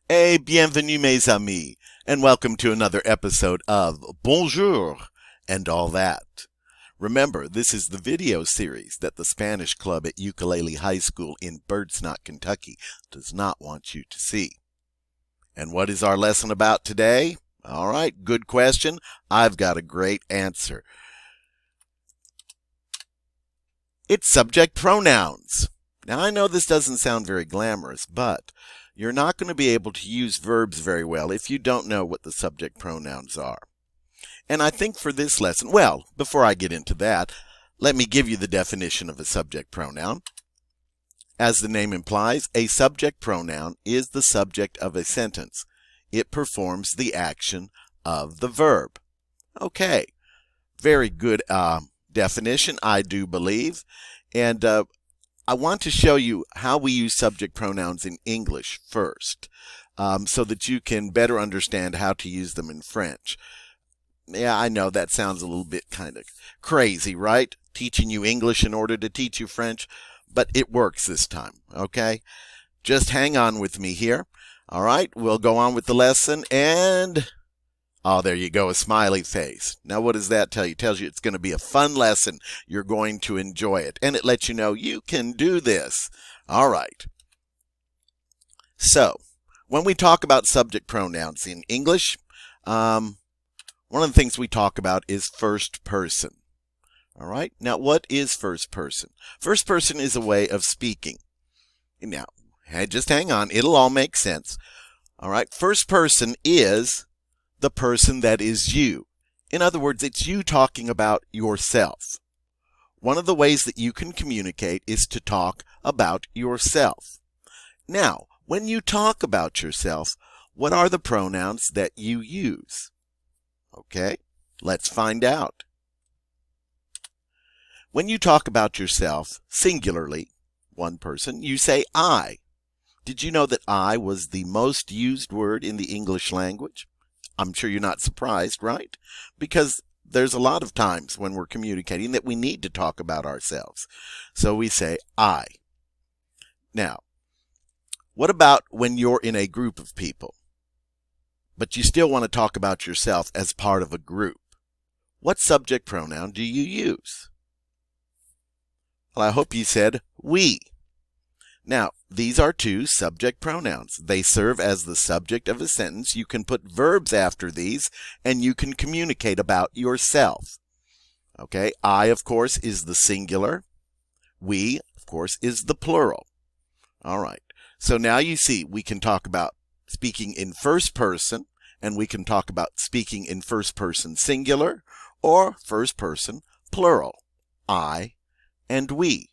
Bienvenue mes amis, and welcome to another episode of Bonjour and all that. Remember, this is the video series that the Spanish Club at Ukulele High School in Birds Knot, Kentucky does not want you to see. And what is our lesson about today? All right, good question. I've got a great answer. It's subject pronouns. Now, I know this doesn't sound very glamorous, but you're not going to be able to use verbs very well if you don't know what the subject pronouns are. And I think for this lesson, well, before I get into that, let me give you the definition of a subject pronoun. As the name implies, a subject pronoun is the subject of a sentence. It performs the action of the verb. Okay, very good definition, I do believe. And I want to show you how we use subject pronouns in English first, so that you can better understand how to use them in French. Yeah, I know that sounds a little bit kind of crazy, right? Teaching you English in order to teach you French, but it works this time, okay? Just hang on with me here. All right, we'll go on with the lesson, and oh, there you go, a smiley face. Now, what does that tell you? It tells you it's going to be a fun lesson. You're going to enjoy it, and it lets you know you can do this. All right. So, when we talk about subject pronouns in English, one of the things we talk about is first person. All right. Now, what is first person? First person is a way of speaking. Now, just hang on. It'll all make sense. All right. First person is the person that is you. In other words, it's you talking about yourself. One of the ways that you can communicate is to talk about yourself. Now, when you talk about yourself, what are the pronouns that you use? Okay, let's find out. When you talk about yourself, singularly, one person, you say I. Did you know that I was the most used word in the English language? I'm sure you're not surprised, right? Because there's a lot of times when we're communicating that we need to talk about ourselves. So we say I. Now, what about when you're in a group of people, but you still want to talk about yourself as part of a group? What subject pronoun do you use? Well, I hope you said we. Now, these are two subject pronouns. They serve as the subject of a sentence. You can put verbs after these, and you can communicate about yourself. Okay, I, of course, is the singular. We, of course, is the plural. All right, so now you see we can talk about speaking in first person, and we can talk about speaking in first person singular or first person plural, I and we.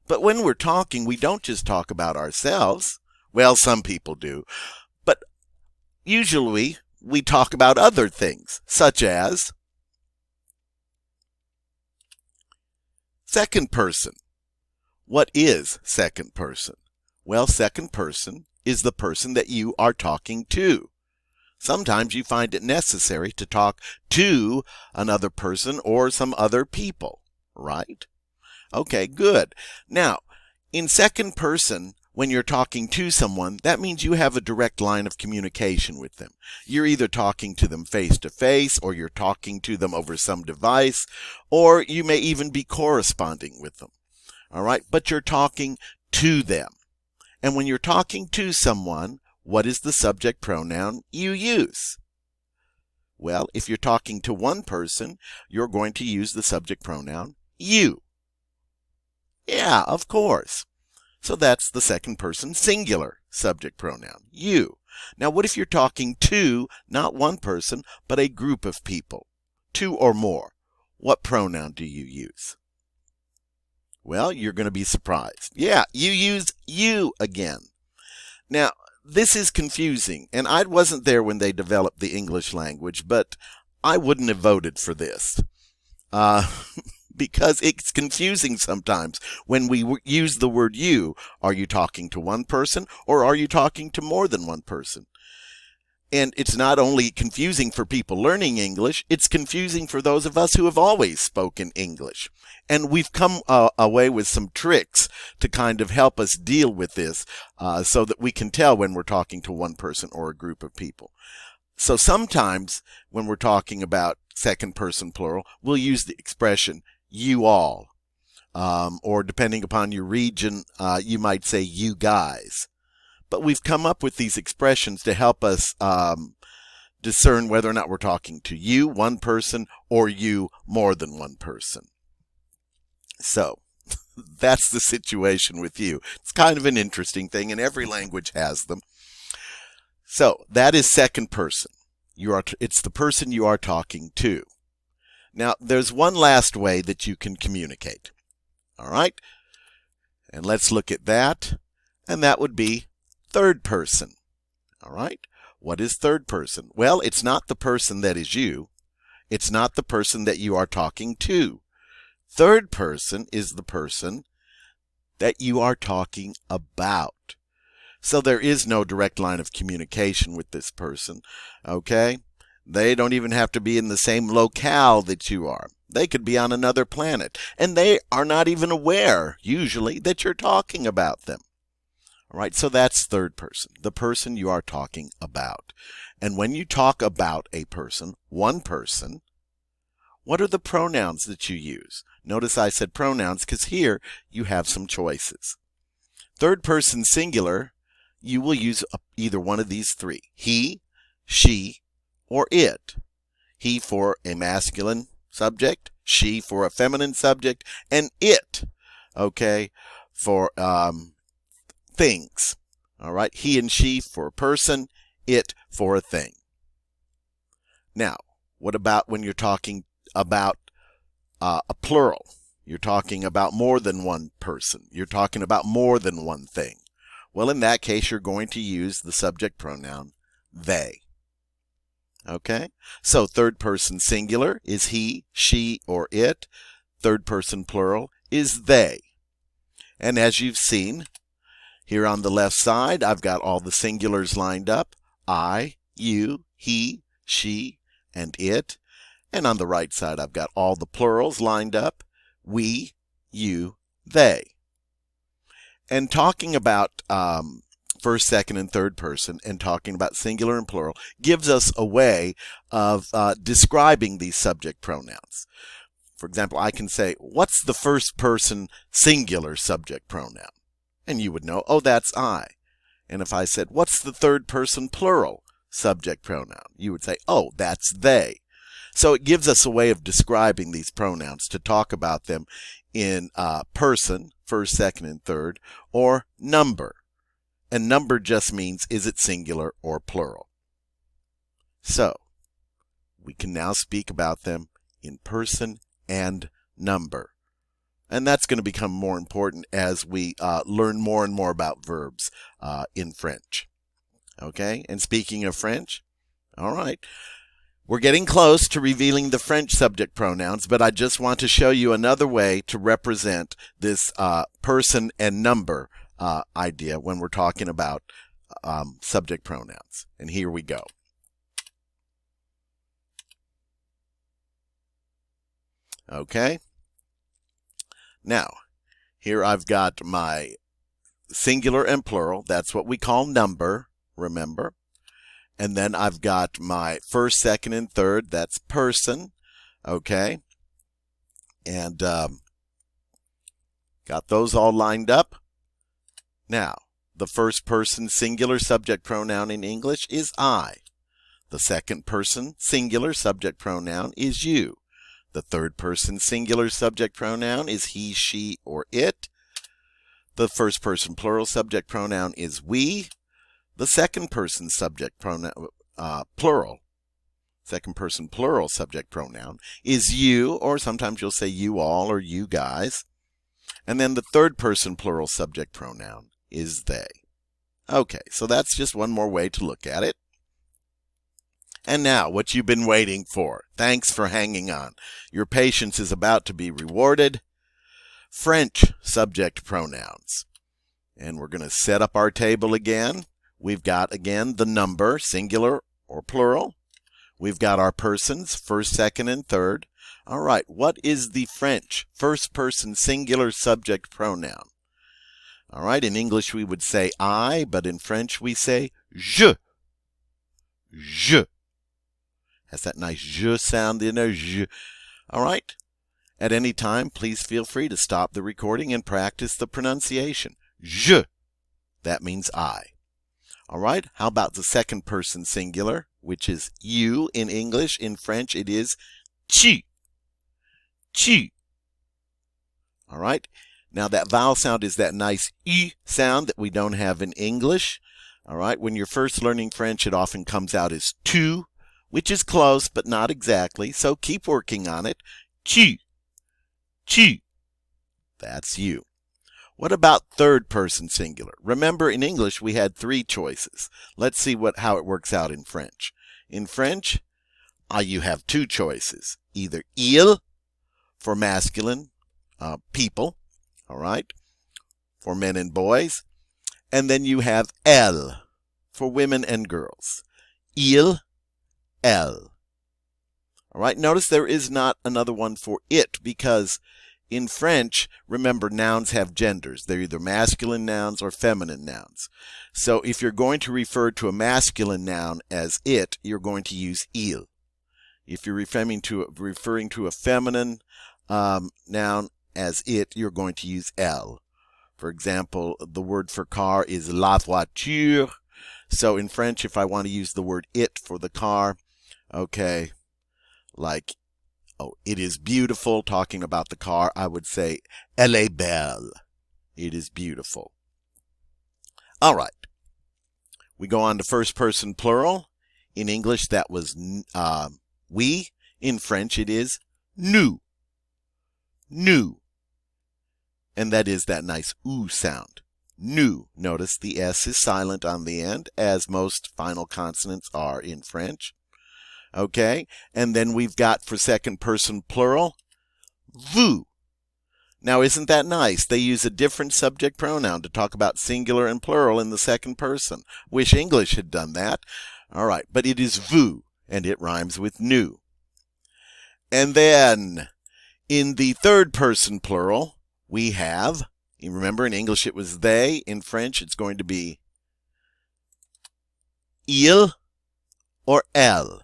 But when we're talking, we don't just talk about ourselves. Well, some people do. But usually we talk about other things, such as second person. What is second person? Well, second person is the person that you are talking to. Sometimes you find it necessary to talk to another person or some other people, right? Okay, good. Now, in second person, when you're talking to someone, that means you have a direct line of communication with them. You're either talking to them face to face, or you're talking to them over some device, or you may even be corresponding with them. All right, but you're talking to them. And when you're talking to someone, what is the subject pronoun you use? Well, if you're talking to one person, you're going to use the subject pronoun you. Yeah, of course. So that's the second person singular subject pronoun, you. Now, what if you're talking to not one person, but a group of people, two or more? What pronoun do you use? Well, you're going to be surprised. Yeah, you use you again. Now, this is confusing, and I wasn't there when they developed the English language, but I wouldn't have voted for this. Because it's confusing sometimes when we use the word you. Are you talking to one person, or are you talking to more than one person? And it's not only confusing for people learning English, it's confusing for those of us who have always spoken English. And we've come away with some tricks to kind of help us deal with this so that we can tell when we're talking to one person or a group of people. So sometimes when we're talking about second person plural, we'll use the expression you all. Or depending upon your region, you might say you guys. But we've come up with these expressions to help us discern whether or not we're talking to you, one person, or you, more than one person. So that's the situation with you. It's kind of an interesting thing, and every language has them. So that is second person. It's the person you are talking to. Now, there's one last way that you can communicate. All right? And let's look at that. And that would be third person. All right? What is third person? Well, it's not the person that is you. It's not the person that you are talking to. Third person is the person that you are talking about. So there is no direct line of communication with this person. Okay? They don't even have to be in the same locale that you are. They could be on another planet. And they are not even aware, usually, that you're talking about them. All right, so that's third person, the person you are talking about. And when you talk about a person, one person, what are the pronouns that you use? Notice I said pronouns because here you have some choices. Third person singular, you will use either one of these three. He, she, or it. He for a masculine subject, she for a feminine subject, and it, okay, for things. All right, he and she for a person, it for a thing. Now, what about when you're talking about a plural? You're talking about more than one person. You're talking about more than one thing. Well, in that case, you're going to use the subject pronoun they. Okay? So third person singular is he, she, or it. Third person plural is they. And as you've seen, here on the left side, I've got all the singulars lined up. I, you, he, she, and it. And on the right side, I've got all the plurals lined up. We, you, they. And talking about first, second, and third person, and talking about singular and plural, gives us a way of describing these subject pronouns. For example, I can say, what's the first person singular subject pronoun? And you would know, oh, that's I. And if I said, what's the third person plural subject pronoun? You would say, oh, that's they. So it gives us a way of describing these pronouns to talk about them in person, first, second, and third, or number. And number just means, is it singular or plural? So we can now speak about them in person and number. And that's going to become more important as we learn more and more about verbs in French. Okay? And speaking of French, all right, we're getting close to revealing the French subject pronouns, but I just want to show you another way to represent this person and number idea when we're talking about subject pronouns. And here we go. Okay? Now, here I've got my singular and plural. That's what we call number, remember. And then I've got my first, second, and third. That's person. Okay. And got those all lined up. Now, the first person singular subject pronoun in English is I. The second person singular subject pronoun is you. The third person singular subject pronoun is he, she, or it. The first person plural subject pronoun is we. The second person subject pronoun, second person plural subject pronoun is you, or sometimes you'll say you all or you guys. And then the third person plural subject pronoun is they. Okay, so that's just one more way to look at it. And now, what you've been waiting for. Thanks for hanging on. Your patience is about to be rewarded. French subject pronouns. And we're going to set up our table again. We've got, again, the number, singular or plural. We've got our persons, first, second, and third. All right, what is the French first person singular subject pronoun? All right, in English we would say I, but in French we say je. Je. Has that nice je sound in there, je. All right. At any time, please feel free to stop the recording and practice the pronunciation. Je. That means I. All right. How about the second person singular, which is you in English? In French, it is tu. Tu. All right. Now, that vowel sound is that nice E sound that we don't have in English. All right. When you're first learning French, it often comes out as tu, which is close, but not exactly. So keep working on it. Tu. Tu. That's you. What about third person singular? Remember, in English, we had three choices. Let's see how it works out in French. In French, you have two choices. Either il for masculine people, all right, for men and boys. And then you have elle for women and girls. Il, elle. All right, notice there is not another one for it because in French, remember, nouns have genders. They're either masculine nouns or feminine nouns. So if you're going to refer to a masculine noun as it, you're going to use il. If you're referring to a feminine noun as it, you're going to use elle. For example, the word for car is la voiture. So in French, if I want to use the word it for the car, okay, like, oh, it is beautiful, talking about the car, I would say, elle est belle. It is beautiful. All right. We go on to first person plural. In English, that was we. In French, it is nous. Nous. And that is that nice oo sound. Nous. Notice the S is silent on the end, as most final consonants are in French. Okay, and then we've got for second person plural, vous. Now, isn't that nice? They use a different subject pronoun to talk about singular and plural in the second person. Wish English had done that. All right, but it is vous, and it rhymes with nous. And then in the third person plural, we have, you remember in English it was they. In French, it's going to be il or elle.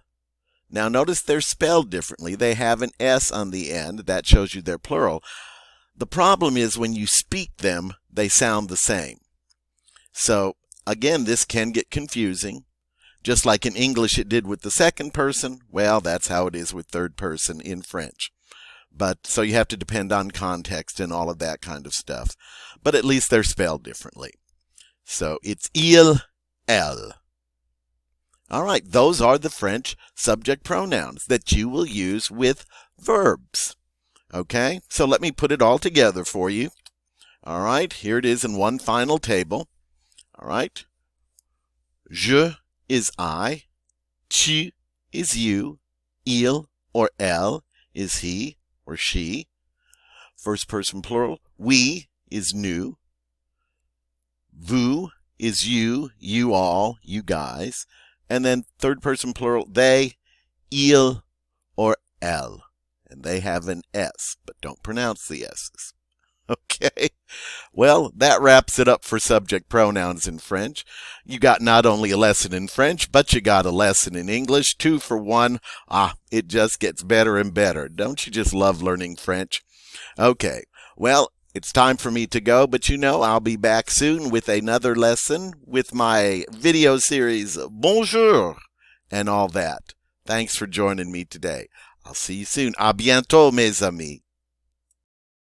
Now, notice they're spelled differently. They have an S on the end. That shows you they're plural. The problem is when you speak them, they sound the same. So, again, this can get confusing. Just like in English it did with the second person, well, that's how it is with third person in French. But so you have to depend on context and all of that kind of stuff. But at least they're spelled differently. So, it's il, elle. All right, those are the French subject pronouns that you will use with verbs. Okay, so let me put it all together for you. All right, here it is in one final table. All right, je is I, tu is you, il or elle is he or she. First person plural, we is nous, vous is you, you all, you guys. And then third person plural, they, il, or elle. And they have an S, but don't pronounce the S's. Okay. Well, that wraps it up for subject pronouns in French. You got not only a lesson in French, but you got a lesson in English. 2 for 1. It just gets better and better. Don't you just love learning French? Okay. Well, it's time for me to go, but you know I'll be back soon with another lesson with my video series, Bonjour, and all that. Thanks for joining me today. I'll see you soon. À bientôt, mes amis.